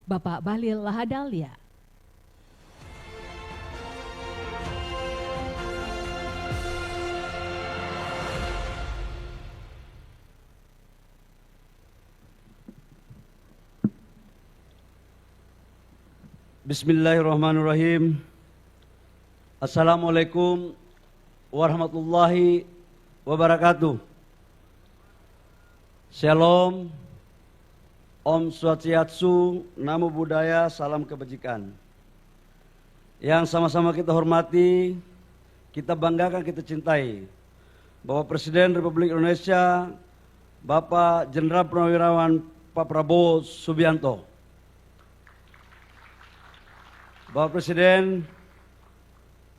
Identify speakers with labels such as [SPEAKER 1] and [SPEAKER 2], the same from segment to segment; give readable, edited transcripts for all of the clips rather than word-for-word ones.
[SPEAKER 1] Bapak Bahlil Lahadalia.
[SPEAKER 2] Bismillahirrahmanirrahim. Assalamualaikum warahmatullahi wabarakatuh. Shalom, Om Swastiastu, Namo Buddhaya, salam kebajikan. Yang sama-sama kita hormati, kita banggakan, kita cintai, Bapak Presiden Republik Indonesia, Bapak Jenderal Purnawirawan Pak Prabowo Subianto. Bapak Presiden,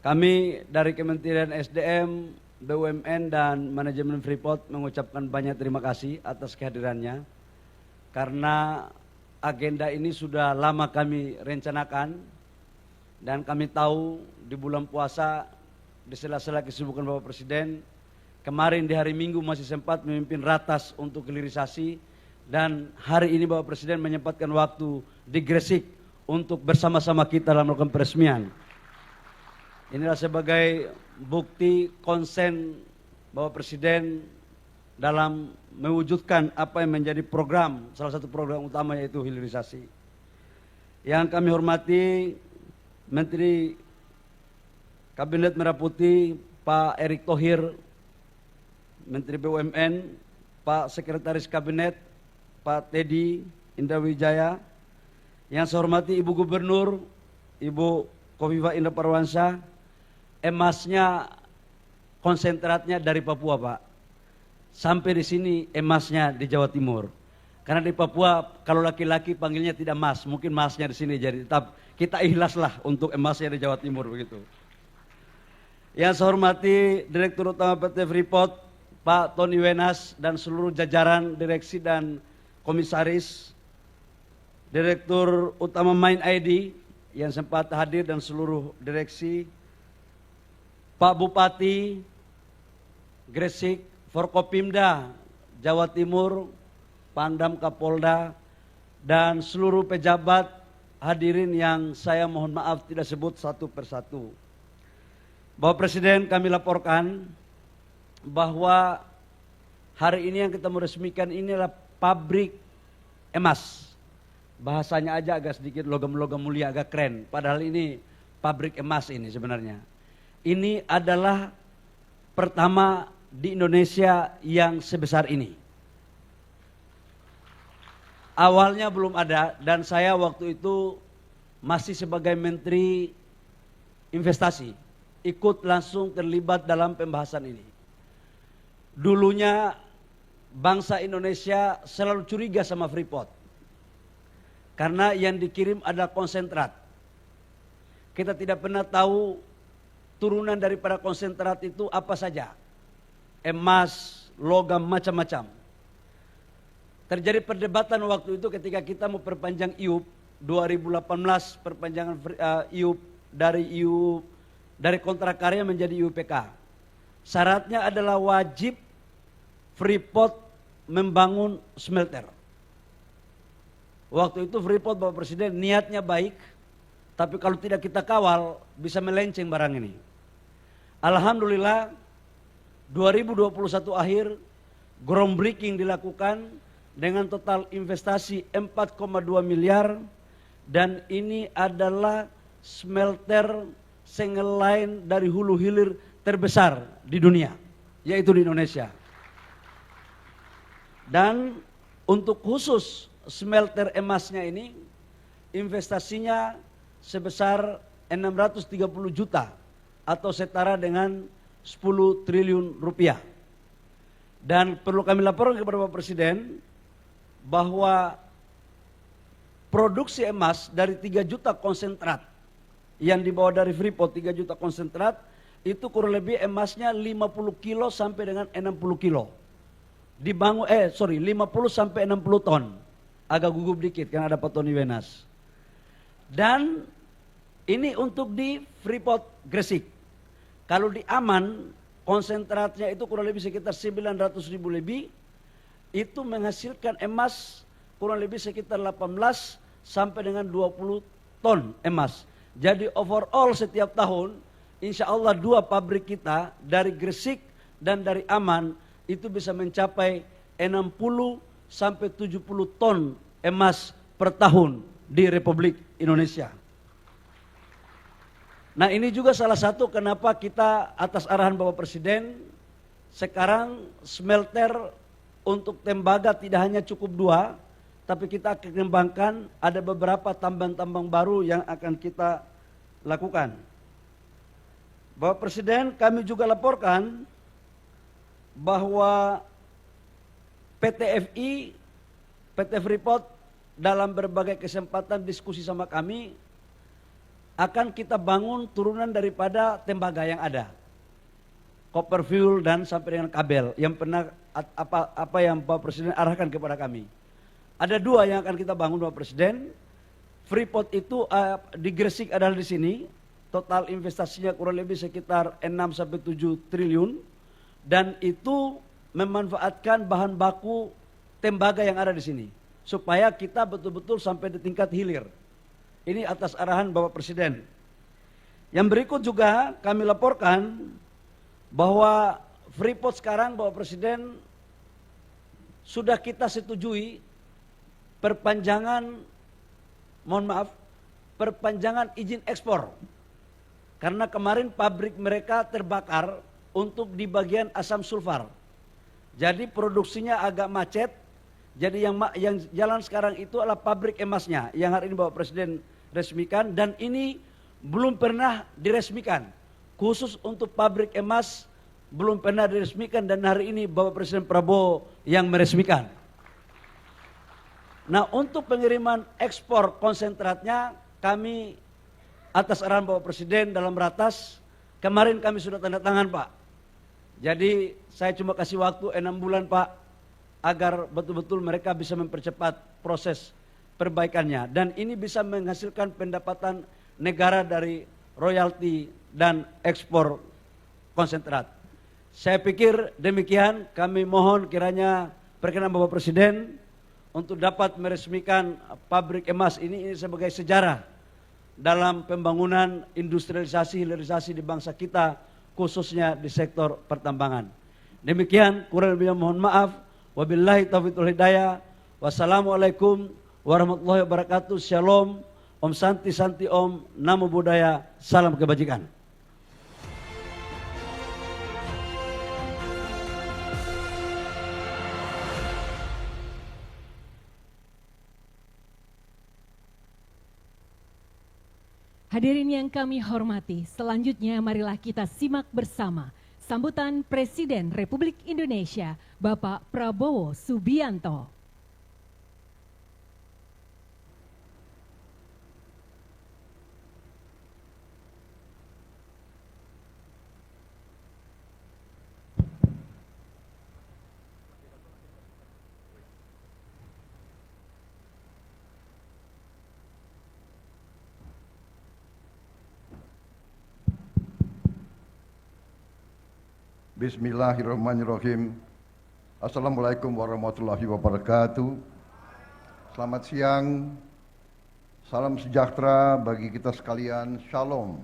[SPEAKER 2] kami dari Kementerian SDM, BUMN dan Manajemen Freeport mengucapkan banyak terima kasih atas kehadirannya. Karena agenda ini sudah lama kami rencanakan dan kami tahu di bulan puasa di sela-sela kesibukan Bapak Presiden, kemarin di hari Minggu masih sempat memimpin ratas untuk hilirisasi dan hari ini Bapak Presiden menyempatkan waktu di Gresik untuk bersama-sama kita dalam melakukan peresmian. Inilah sebagai bukti konsen Bapak Presiden dalam mewujudkan apa yang menjadi program, salah satu program utama yaitu hilirisasi. Yang kami hormati Menteri Kabinet Merah Putih Pak Erick Thohir, Menteri BUMN, Pak Sekretaris Kabinet Pak Teddy Indrawijaya, yang saya hormati Ibu Gubernur, Ibu Khofifah Indar Parawansa, emasnya konsentratnya dari Papua Pak. Sampai di sini emasnya di Jawa Timur. Karena di Papua kalau laki-laki panggilnya tidak mas, mungkin masnya di sini jadi tetap kita ikhlaslah untuk emasnya di Jawa Timur begitu. Yang saya hormati Direktur Utama PT Freeport Pak Tony Wenas dan seluruh jajaran direksi dan komisaris, Direktur Utama Main ID yang sempat hadir dan seluruh direksi, Pak Bupati Gresik, Forkopimda Jawa Timur, Pangdam Kapolda, dan seluruh pejabat hadirin yang saya mohon maaf tidak sebut satu persatu. Bapak Presiden, kami laporkan bahwa hari ini yang kita meresmikan ini adalah pabrik emas. Bahasanya aja agak sedikit logam-logam mulia, agak keren. Padahal ini pabrik emas ini sebenarnya. Ini adalah pertama di Indonesia yang sebesar ini. Awalnya belum ada dan saya waktu itu masih sebagai Menteri Investasi, ikut langsung terlibat dalam pembahasan ini. Dulunya bangsa Indonesia selalu curiga sama Freeport. Karena yang dikirim adalah konsentrat. Kita tidak pernah tahu turunan daripada konsentrat itu apa saja. Emas, logam, macam-macam. Terjadi perdebatan waktu itu ketika kita mau perpanjang IUP 2018, perpanjangan IUP dari kontrak karya menjadi IUPK. Syaratnya adalah wajib Freeport membangun smelter. Waktu itu Freeport Bapak Presiden niatnya baik, tapi kalau tidak kita kawal bisa melenceng barang ini. Alhamdulillah 2021 akhir groundbreaking dilakukan dengan total investasi 4,2 miliar dan ini adalah smelter single line dari hulu hilir terbesar di dunia, yaitu di Indonesia. Dan untuk khusus smelter emasnya ini investasinya sebesar 630 juta atau setara dengan 10 triliun rupiah. Dan perlu kami laporkan kepada Bapak Presiden bahwa produksi emas dari 3 juta konsentrat yang dibawa dari Freeport 3 juta konsentrat itu kurang lebih emasnya 50 kilo sampai dengan 60 kilo. 50 sampai 60 ton. Agak gugup dikit karena ada Pak Tony Wenas. Dan ini untuk di Freeport Gresik. Kalau di Aman, konsentratnya itu kurang lebih sekitar 900.000 lebih. Itu menghasilkan emas kurang lebih sekitar 18 sampai dengan 20 ton emas. Jadi overall setiap tahun, insya Allah 2 pabrik kita dari Gresik dan dari Aman itu bisa mencapai 60 sampai 70 ton emas per tahun di Republik Indonesia. Nah, ini juga salah satu kenapa kita atas arahan Bapak Presiden sekarang smelter untuk tembaga tidak hanya cukup 2, tapi kita akan kembangkan ada beberapa tambang-tambang baru yang akan kita lakukan. Bapak Presiden, kami juga laporkan bahwa PT FI, PT Freeport dalam berbagai kesempatan diskusi sama kami akan kita bangun turunan daripada tembaga yang ada. Copper fuel dan sampai dengan kabel yang pernah apa yang Bapak Presiden arahkan kepada kami. Ada 2 yang akan kita bangun Bapak Presiden. Freeport itu di Gresik adalah di sini. Total investasinya kurang lebih sekitar 6 sampai 7 triliun dan itu memanfaatkan bahan baku tembaga yang ada di sini supaya kita betul-betul sampai di tingkat hilir. Ini atas arahan Bapak Presiden. Yang berikut juga kami laporkan bahwa Freeport sekarang Bapak Presiden sudah kita setujui perpanjangan izin ekspor. Karena kemarin pabrik mereka terbakar untuk di bagian asam sulfar. Jadi produksinya agak macet. Jadi yang jalan sekarang itu adalah pabrik emasnya yang hari ini Bapak Presiden resmikan dan ini belum pernah diresmikan. Khusus untuk pabrik emas belum pernah diresmikan dan hari ini Bapak Presiden Prabowo yang meresmikan. Nah, untuk pengiriman ekspor konsentratnya kami atas arahan Bapak Presiden dalam ratas kemarin kami sudah tanda tangan, Pak. Jadi saya cuma kasih waktu 6 bulan, Pak, agar betul-betul mereka bisa mempercepat proses perbaikannya dan ini bisa menghasilkan pendapatan negara dari royalti dan ekspor konsentrat. Saya pikir demikian, kami mohon kiranya perkenan Bapak Presiden untuk dapat meresmikan pabrik emas ini sebagai sejarah dalam pembangunan industrialisasi hilirisasi di bangsa kita khususnya di sektor pertambangan. Demikian, kurang lebihnya mohon maaf. Wabillahi taufiq wal hidayah. Wassalamualaikum warahmatullahi wabarakatuh. Shalom. Om Santi Santi Om. Namo Buddhaya. Salam kebajikan.
[SPEAKER 1] Hadirin yang kami hormati, selanjutnya marilah kita simak bersama sambutan Presiden Republik Indonesia, Bapak Prabowo Subianto.
[SPEAKER 3] Bismillahirrahmanirrahim. Assalamualaikum warahmatullahi wabarakatuh. Selamat siang. Salam sejahtera bagi kita sekalian. Shalom.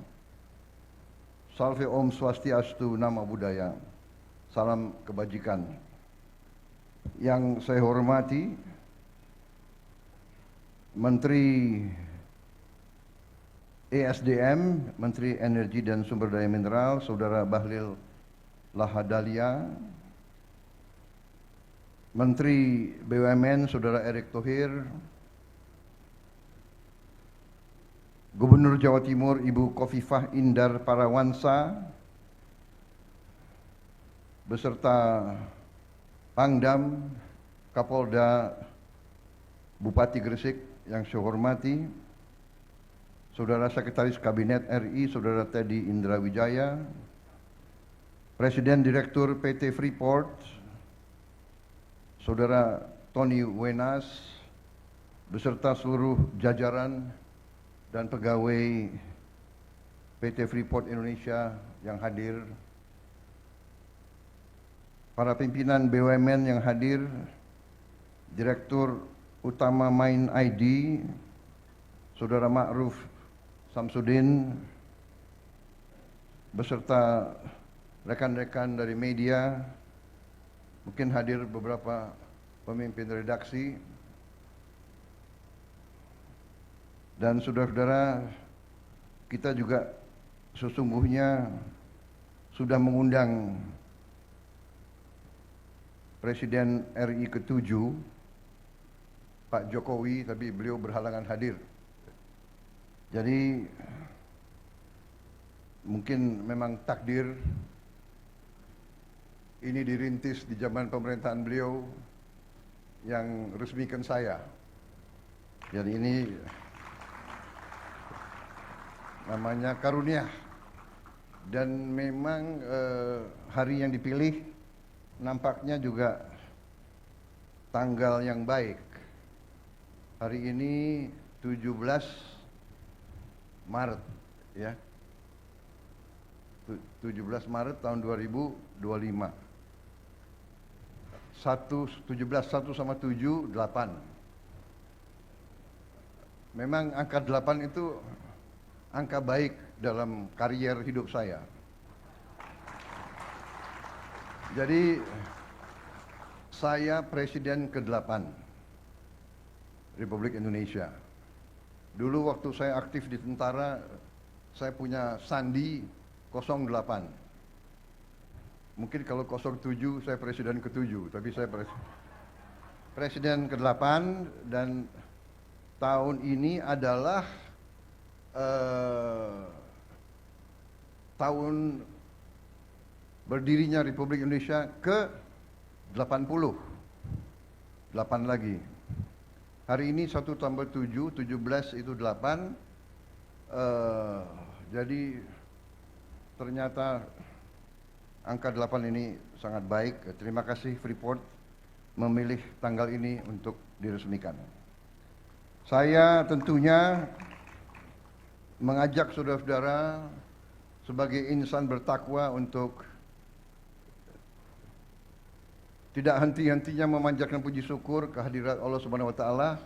[SPEAKER 3] Salve Om Swastiastu, Namo Buddhaya. Salam kebajikan. Yang saya hormati Menteri ESDM, Menteri Energi dan Sumber Daya Mineral, Saudara Bahlil Lahadalia, Menteri BUMN Saudara Erick Thohir, Gubernur Jawa Timur Ibu Khofifah Indar Parawansa, beserta Pangdam, Kapolda, Bupati Gresik yang saya hormati, Saudara Sekretaris Kabinet RI Saudara Teddy Indra Wijaya, Presiden Direktur PT Freeport, Saudara Tony Wenas, beserta seluruh jajaran dan pegawai PT Freeport Indonesia yang hadir, para pimpinan BUMN yang hadir, Direktur Utama Main ID, Saudara Ma'ruf Samsudin beserta rekan-rekan dari media, mungkin hadir beberapa pemimpin redaksi, dan saudara-saudara, kita juga sesungguhnya sudah mengundang Presiden RI ke-7, Pak Jokowi, tapi beliau berhalangan hadir. Jadi mungkin memang takdir ini dirintis di zaman pemerintahan beliau yang resmikan saya. Jadi ini namanya karunia. Dan memang hari yang dipilih nampaknya juga tanggal yang baik. Hari ini 17 Maret, ya. 17 Maret tahun 2025. 17 1 sama 7 8. Memang angka 8 itu angka baik dalam karier hidup saya. Jadi saya presiden ke-8 Republik Indonesia. Dulu waktu saya aktif di tentara, saya punya sandi 08. Mungkin kalau 07 saya presiden ke-7, tapi saya presiden ke-8, dan tahun ini adalah tahun berdirinya Republik Indonesia ke-80. 8 lagi. Hari ini 1 tambah 7, 17 itu 8. Jadi ternyata angka 8 ini sangat baik. Terima kasih Freeport memilih tanggal ini untuk diresmikan. Saya tentunya mengajak saudara-saudara sebagai insan bertakwa untuk tidak henti-hentinya memanjatkan puji syukur kehadirat Allah Subhanahu wa taala